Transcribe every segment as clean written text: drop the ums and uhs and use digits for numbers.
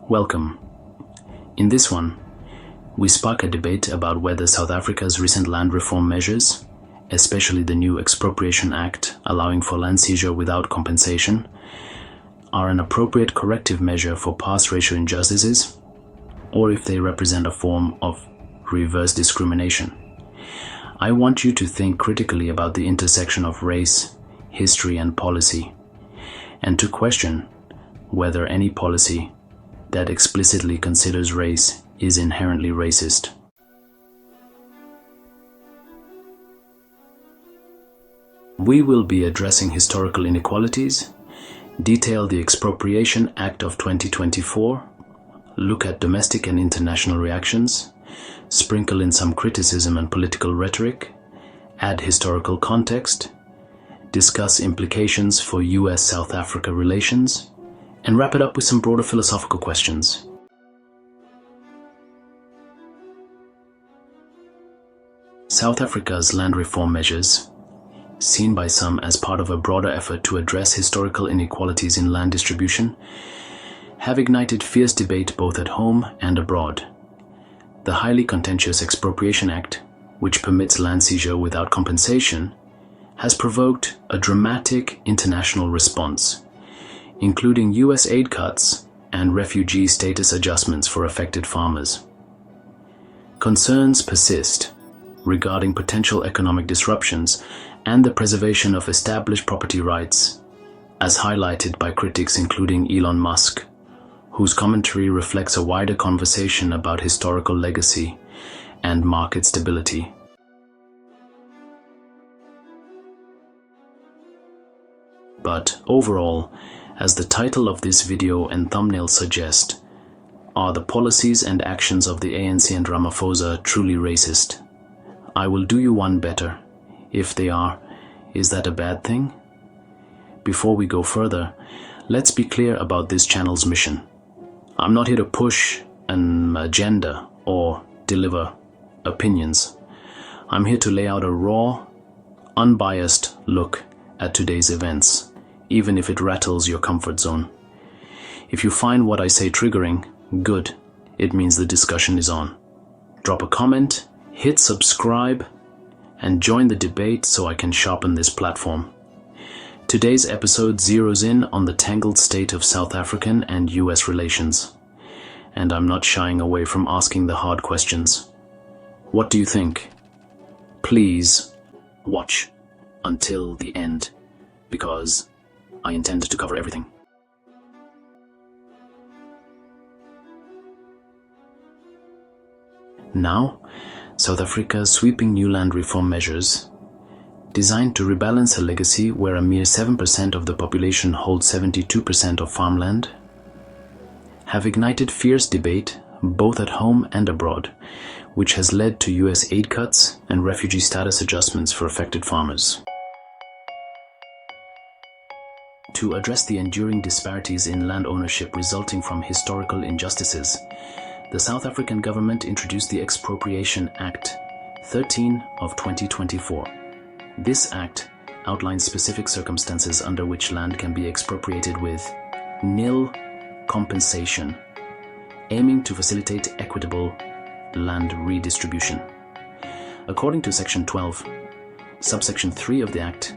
Welcome. In this one, we spark a debate about whether South Africa's recent land reform measures, especially the new Expropriation Act allowing for land seizure without compensation, are an appropriate corrective measure for past racial injustices, or if they represent a form of reverse discrimination. I want you to think critically about the intersection of race, history, and policy, and to question whether any policy that explicitly considers race is inherently racist. We will be addressing historical inequalities, detail the Expropriation Act of 2024, look at domestic and international reactions, sprinkle in some criticism and political rhetoric, add historical context, discuss implications for US-South Africa relations, and wrap it up with some broader philosophical questions. South Africa's land reform measures, seen by some as part of a broader effort to address historical inequalities in land distribution, have ignited fierce debate both at home and abroad. The highly contentious Expropriation Act, which permits land seizure without compensation, has provoked a dramatic international response, including US aid cuts and refugee status adjustments for affected farmers. Concerns persist regarding potential economic disruptions and the preservation of established property rights, as highlighted by critics including Elon Musk, whose commentary reflects a wider conversation about historical legacy and market stability. But overall, as the title of this video and thumbnail suggest, are the policies and actions of the ANC and Ramaphosa truly racist? I will do you one better. If they are, is that a bad thing? Before we go further, let's be clear about this channel's mission. I'm not here to push an agenda or deliver opinions. I'm here to lay out a raw, unbiased look at today's events, even if it rattles your comfort zone. If you find what I say triggering, good. It means the discussion is on. Drop a comment, hit subscribe, and join the debate so I can sharpen this platform. Today's episode zeroes in on the tangled state of South African and US relations, and I'm not shying away from asking the hard questions. What do you think? Please watch until the end, because I intend to cover everything. Now, South Africa's sweeping new land reform measures, designed to rebalance a legacy where a mere 7% of the population holds 72% of farmland, have ignited fierce debate both at home and abroad, which has led to US aid cuts and refugee status adjustments for affected farmers. To address the enduring disparities in land ownership resulting from historical injustices, the South African government introduced the Expropriation Act 13 of 2024. This act outlines specific circumstances under which land can be expropriated with nil compensation, aiming to facilitate equitable land redistribution. According to Section 12, subsection 3 of the Act,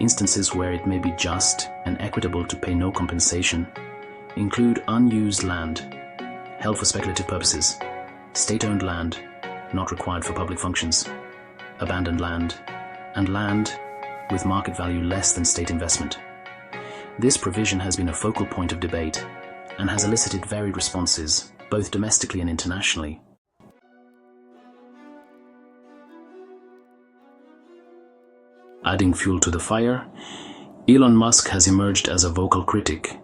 instances where it may be just and equitable to pay no compensation include unused land held for speculative purposes, state-owned land not required for public functions, abandoned land, and land with market value less than state investment. This provision has been a focal point of debate and has elicited varied responses, both domestically and internationally. Adding fuel to the fire, Elon Musk has emerged as a vocal critic,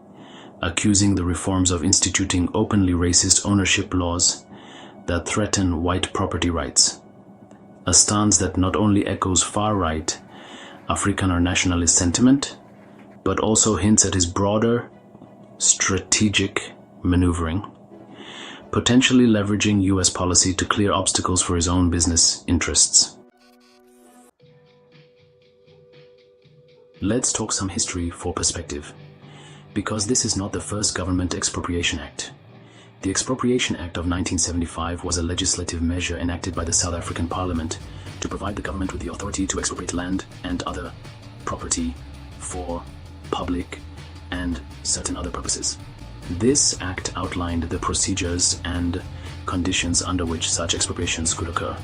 accusing the reforms of instituting openly racist ownership laws that threaten white property rights, a stance that not only echoes far-right Afrikaner nationalist sentiment, but also hints at his broader strategic maneuvering, potentially leveraging US policy to clear obstacles for his own business interests. Let's talk some history for perspective, because this is not the first Government Expropriation Act. The Expropriation Act of 1975 was a legislative measure enacted by the South African Parliament to provide the government with the authority to expropriate land and other property for public and certain other purposes. This act outlined the procedures and conditions under which such expropriations could occur,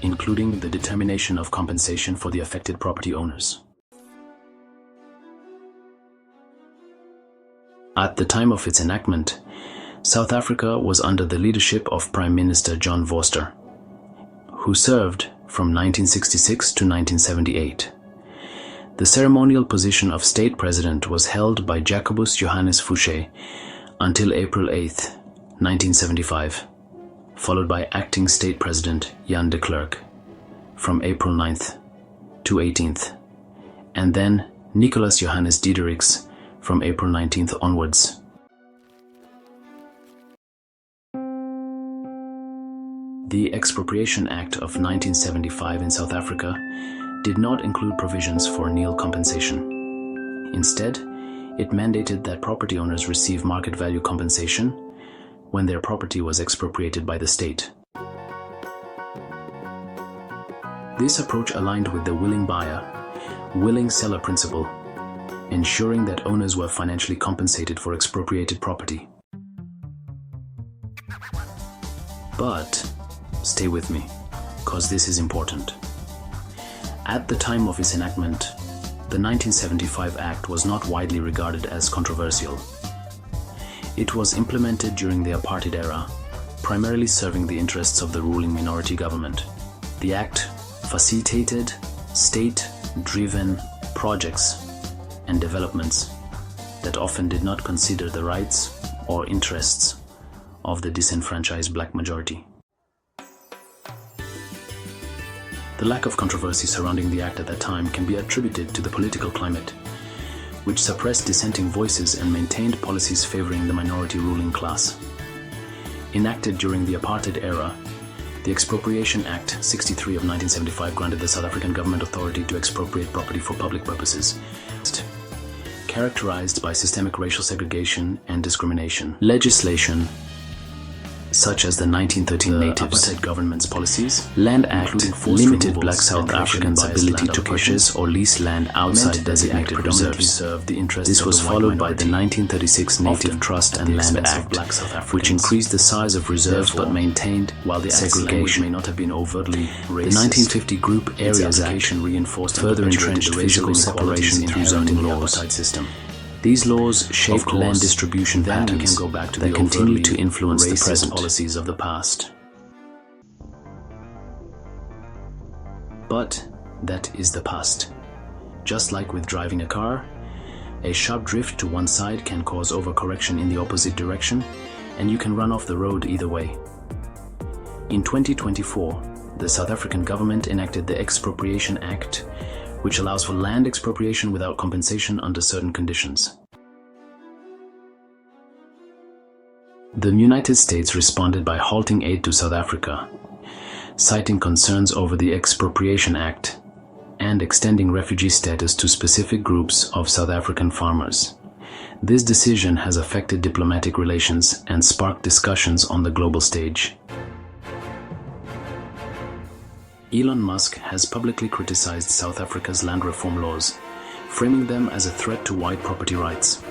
including the determination of compensation for the affected property owners. At the time of its enactment, South Africa was under the leadership of Prime Minister John Vorster, who served from 1966 to 1978. The ceremonial position of state president was held by Jacobus Johannes Fouché until April 8, 1975, followed by acting state president Jan de Klerk from April 9th to 18th, and then Nicolas Johannes Diedericks from April 19th onwards. The Expropriation Act of 1975 in South Africa did not include provisions for nil compensation. Instead, it mandated that property owners receive market value compensation when their property was expropriated by the state. This approach aligned with the willing buyer, willing seller principle, ensuring that owners were financially compensated for expropriated property. But stay with me, because this is important. At the time of its enactment, the 1975 Act was not widely regarded as controversial. It was implemented during the apartheid era, primarily serving the interests of the ruling minority government. The Act facilitated state-driven projects and developments that often did not consider the rights or interests of the disenfranchised black majority. The lack of controversy surrounding the Act at that time can be attributed to the political climate, which suppressed dissenting voices and maintained policies favoring the minority ruling class. Enacted during the apartheid era, the Expropriation Act 63 of 1975 granted the South African government authority to expropriate property for public purposes, characterized by systemic racial segregation and discrimination. Legislation such as the 1913 Natives Apartheid government's policies, Land Act limited black South Africans' ability to purchase or lease land outside designated reserves. This was followed by the 1936 Native Trust and Land Act, which increased the size of reserves but maintained segregation. May not have been overtly racist. The 1950 Group Areas Act further entrenched physical separation through zoning laws. These laws shaped land distribution patterns that continue to influence the present policies of the past. But that is the past. Just like with driving a car, a sharp drift to one side can cause overcorrection in the opposite direction, and you can run off the road either way. In 2024, the South African government enacted the Expropriation Act, which allows for land expropriation without compensation under certain conditions. The United States responded by halting aid to South Africa, citing concerns over the Expropriation Act and extending refugee status to specific groups of South African farmers. This decision has affected diplomatic relations and sparked discussions on the global stage. Elon Musk has publicly criticized South Africa's land reform laws, framing them as a threat to white property rights.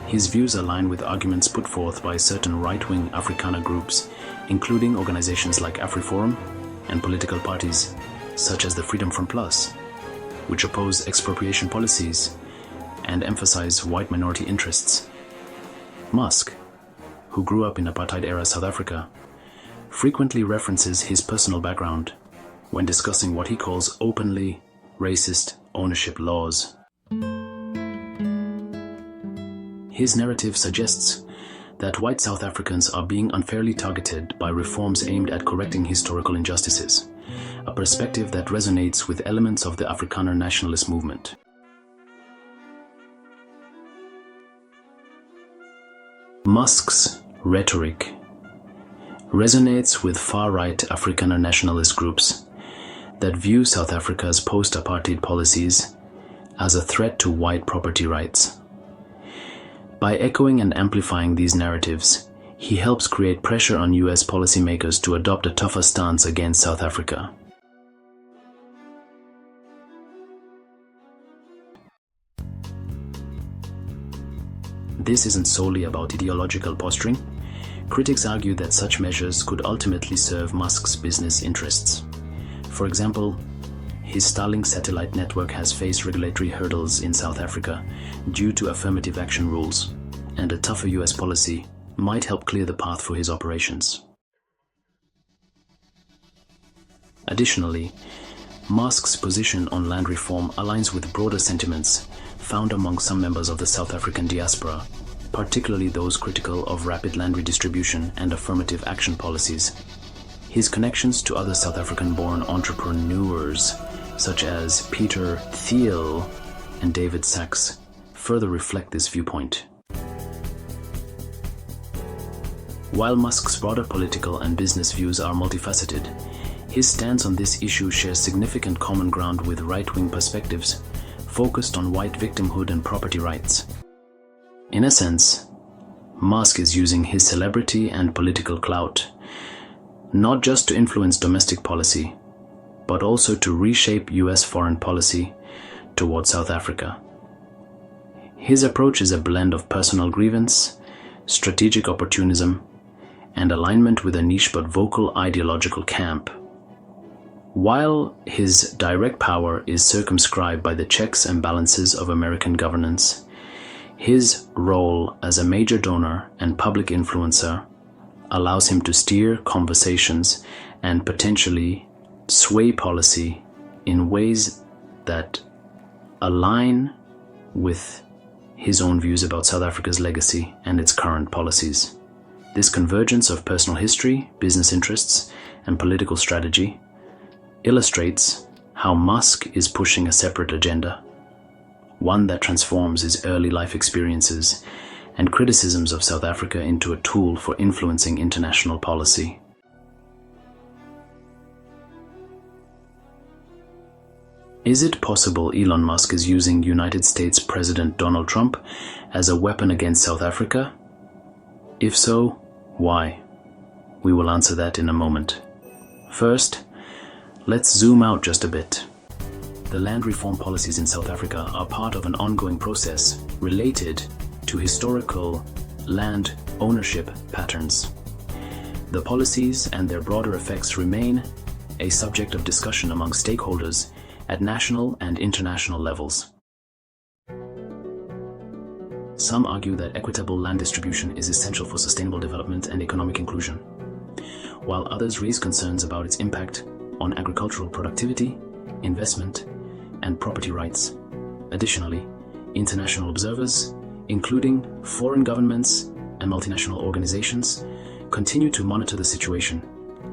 His views align with arguments put forth by certain right-wing Afrikaner groups, including organizations like AfriForum and political parties such as the Freedom Front Plus, which oppose expropriation policies and emphasize white minority interests. Musk, who grew up in apartheid-era South Africa, frequently references his personal background when discussing what he calls openly racist ownership laws. His narrative suggests that white South Africans are being unfairly targeted by reforms aimed at correcting historical injustices, a perspective that resonates with elements of the Afrikaner nationalist movement. Musk's rhetoric resonates with far-right Afrikaner nationalist groups that view South Africa's post-apartheid policies as a threat to white property rights. By echoing and amplifying these narratives, he helps create pressure on US policymakers to adopt a tougher stance against South Africa. This isn't solely about ideological posturing. Critics argue that such measures could ultimately serve Musk's business interests. For example, his Starlink satellite network has faced regulatory hurdles in South Africa due to affirmative action rules, and a tougher US policy might help clear the path for his operations. Additionally, Musk's position on land reform aligns with broader sentiments found among some members of the South African diaspora, particularly those critical of rapid land redistribution and affirmative action policies. His connections to other South African-born entrepreneurs, such as Peter Thiel and David Sachs, further reflect this viewpoint. While Musk's broader political and business views are multifaceted, his stance on this issue shares significant common ground with right-wing perspectives focused on white victimhood and property rights. In a sense, Musk is using his celebrity and political clout not just to influence domestic policy, but also to reshape US foreign policy toward South Africa. His approach is a blend of personal grievance, strategic opportunism, and alignment with a niche but vocal ideological camp. While his direct power is circumscribed by the checks and balances of American governance, his role as a major donor and public influencer allows him to steer conversations and potentially sway policy in ways that align with his own views about South Africa's legacy and its current policies. This convergence of personal history, business interests, and political strategy illustrates how Musk is pushing a separate agenda, one that transforms his early life experiences and criticisms of South Africa into a tool for influencing international policy. Is it possible Elon Musk is using United States President Donald Trump as a weapon against South Africa? If so, why? We will answer that in a moment. First, let's zoom out just a bit. The land reform policies in South Africa are part of an ongoing process related to historical land ownership patterns. The policies and their broader effects remain a subject of discussion among stakeholders at national and international levels. Some argue that equitable land distribution is essential for sustainable development and economic inclusion, while others raise concerns about its impact on agricultural productivity, investment, and property rights. Additionally, international observers, including foreign governments and multinational organizations, continue to monitor the situation,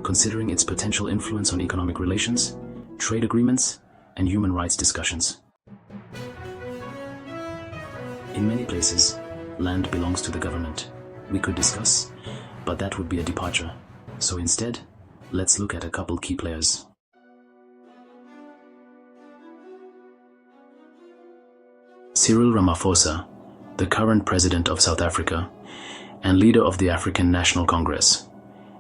considering its potential influence on economic relations, trade agreements, and human rights discussions. In many places, land belongs to the government. We could discuss, but that would be a departure. So instead, let's look at a couple key players. Cyril Ramaphosa, the current president of South Africa and leader of the African National Congress,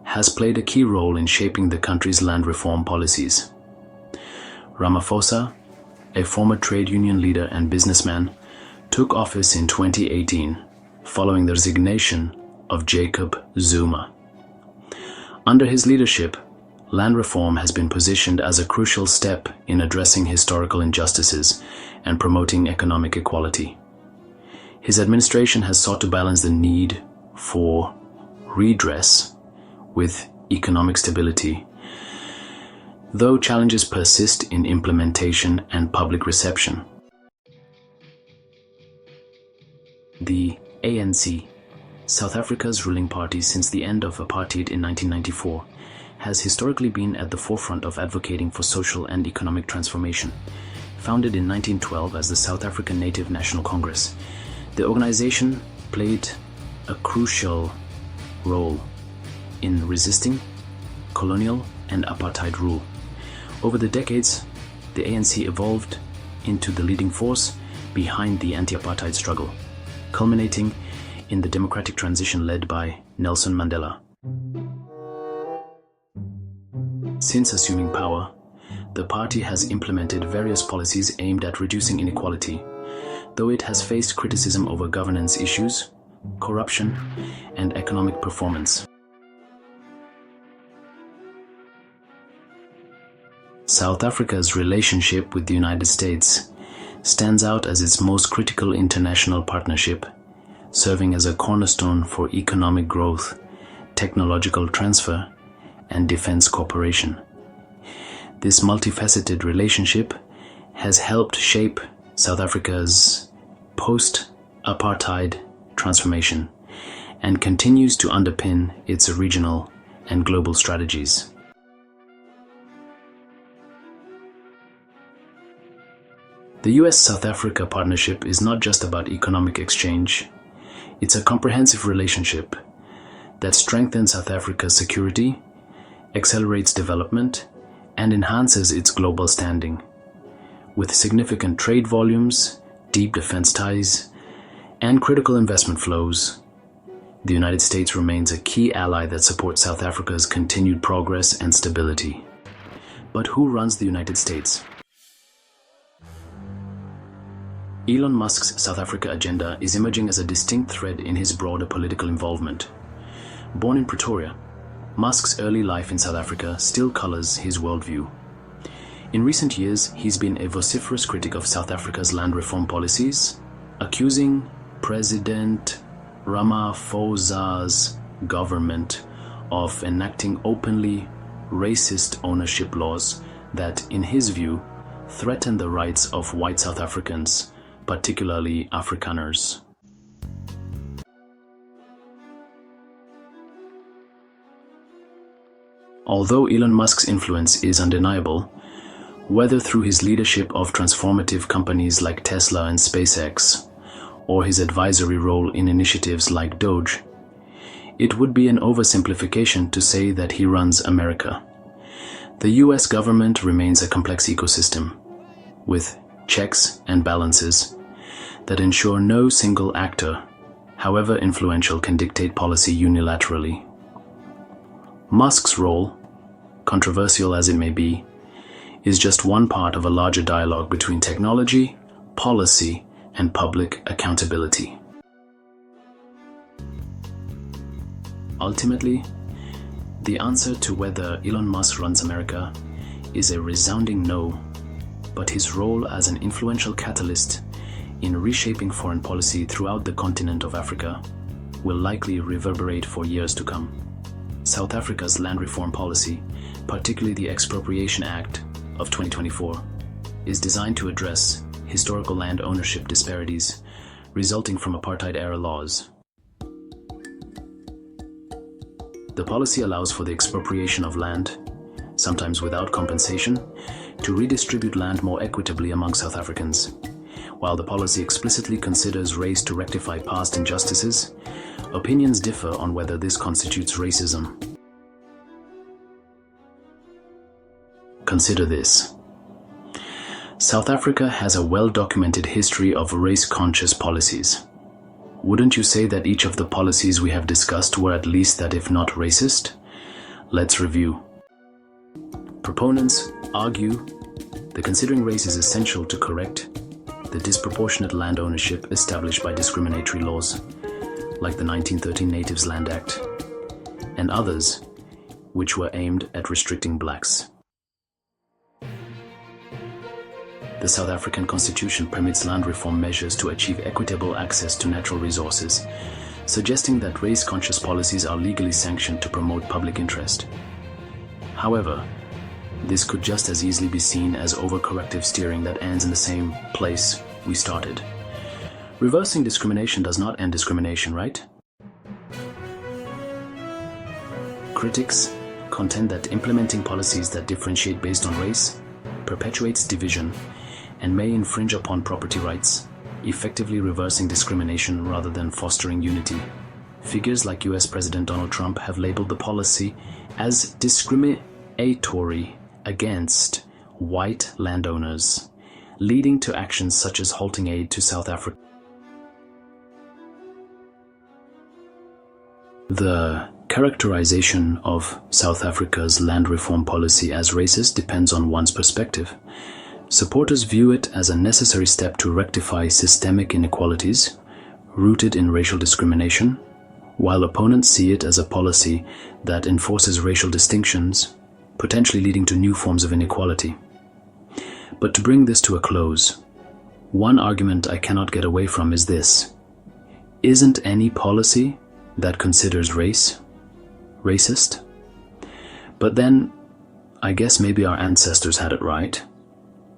has played a key role in shaping the country's land reform policies. Ramaphosa, a former trade union leader and businessman, took office in 2018 following the resignation of Jacob Zuma. Under his leadership, land reform has been positioned as a crucial step in addressing historical injustices and promoting economic equality. His administration has sought to balance the need for redress with economic stability, though challenges persist in implementation and public reception. The ANC, South Africa's ruling party since the end of apartheid in 1994, has historically been at the forefront of advocating for social and economic transformation. Founded in 1912 as the South African Native National Congress, the organization played a crucial role in resisting colonial and apartheid rule. Over the decades, the ANC evolved into the leading force behind the anti-apartheid struggle, culminating in the democratic transition led by Nelson Mandela. Since assuming power, the party has implemented various policies aimed at reducing inequality, though it has faced criticism over governance issues, corruption, and economic performance. South Africa's relationship with the United States stands out as its most critical international partnership, serving as a cornerstone for economic growth, technological transfer, and defense cooperation. This multifaceted relationship has helped shape South Africa's post-apartheid transformation and continues to underpin its regional and global strategies. The US-South Africa partnership is not just about economic exchange. It's a comprehensive relationship that strengthens South Africa's security, accelerates development, and enhances its global standing. With significant trade volumes, deep defense ties, and critical investment flows, the United States remains a key ally that supports South Africa's continued progress and stability. But who runs the United States? Elon Musk's South Africa agenda is emerging as a distinct thread in his broader political involvement. Born in Pretoria, Musk's early life in South Africa still colors his worldview. In recent years, he's been a vociferous critic of South Africa's land reform policies, accusing President Ramaphosa's government of enacting openly racist ownership laws that, in his view, threaten the rights of white South Africans, particularly Afrikaners. Although Elon Musk's influence is undeniable, whether through his leadership of transformative companies like Tesla and SpaceX, or his advisory role in initiatives like Doge, it would be an oversimplification to say that he runs America. The US government remains a complex ecosystem, with checks and balances that ensure no single actor, however influential, can dictate policy unilaterally. Musk's role, controversial as it may be, is just one part of a larger dialogue between technology, policy, and public accountability. Ultimately, the answer to whether Elon Musk runs America is a resounding no, but his role as an influential catalyst in reshaping foreign policy throughout the continent of Africa will likely reverberate for years to come. South Africa's land reform policy, particularly the Expropriation Act of 2024, is designed to address historical land ownership disparities resulting from apartheid-era laws. The policy allows for the expropriation of land, sometimes without compensation, to redistribute land more equitably among South Africans. While the policy explicitly considers race to rectify past injustices, opinions differ on whether this constitutes racism. Consider this. South Africa has a well-documented history of race-conscious policies. Wouldn't you say that each of the policies we have discussed were at least that, if not racist? Let's review. Proponents argue that considering race is essential to correct the disproportionate land ownership established by discriminatory laws, like the 1913 Natives Land Act, and others which were aimed at restricting blacks. The South African Constitution permits land reform measures to achieve equitable access to natural resources, suggesting that race-conscious policies are legally sanctioned to promote public interest. However, this could just as easily be seen as overcorrective steering that ends in the same place we started. Reversing discrimination does not end discrimination, right? Critics contend that implementing policies that differentiate based on race perpetuates division and may infringe upon property rights, effectively reversing discrimination rather than fostering unity. Figures like US President Donald Trump have labeled the policy as discriminatory against white landowners, leading to actions such as halting aid to South Africa. The characterization of South Africa's land reform policy as racist depends on one's perspective. Supporters view it as a necessary step to rectify systemic inequalities rooted in racial discrimination, while opponents see it as a policy that enforces racial distinctions, potentially leading to new forms of inequality. But to bring this to a close, one argument I cannot get away from is this: isn't any policy that considers race racist? But then, I guess maybe our ancestors had it right.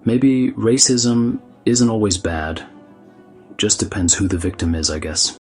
Maybe racism isn't always bad, just depends who the victim is, I guess.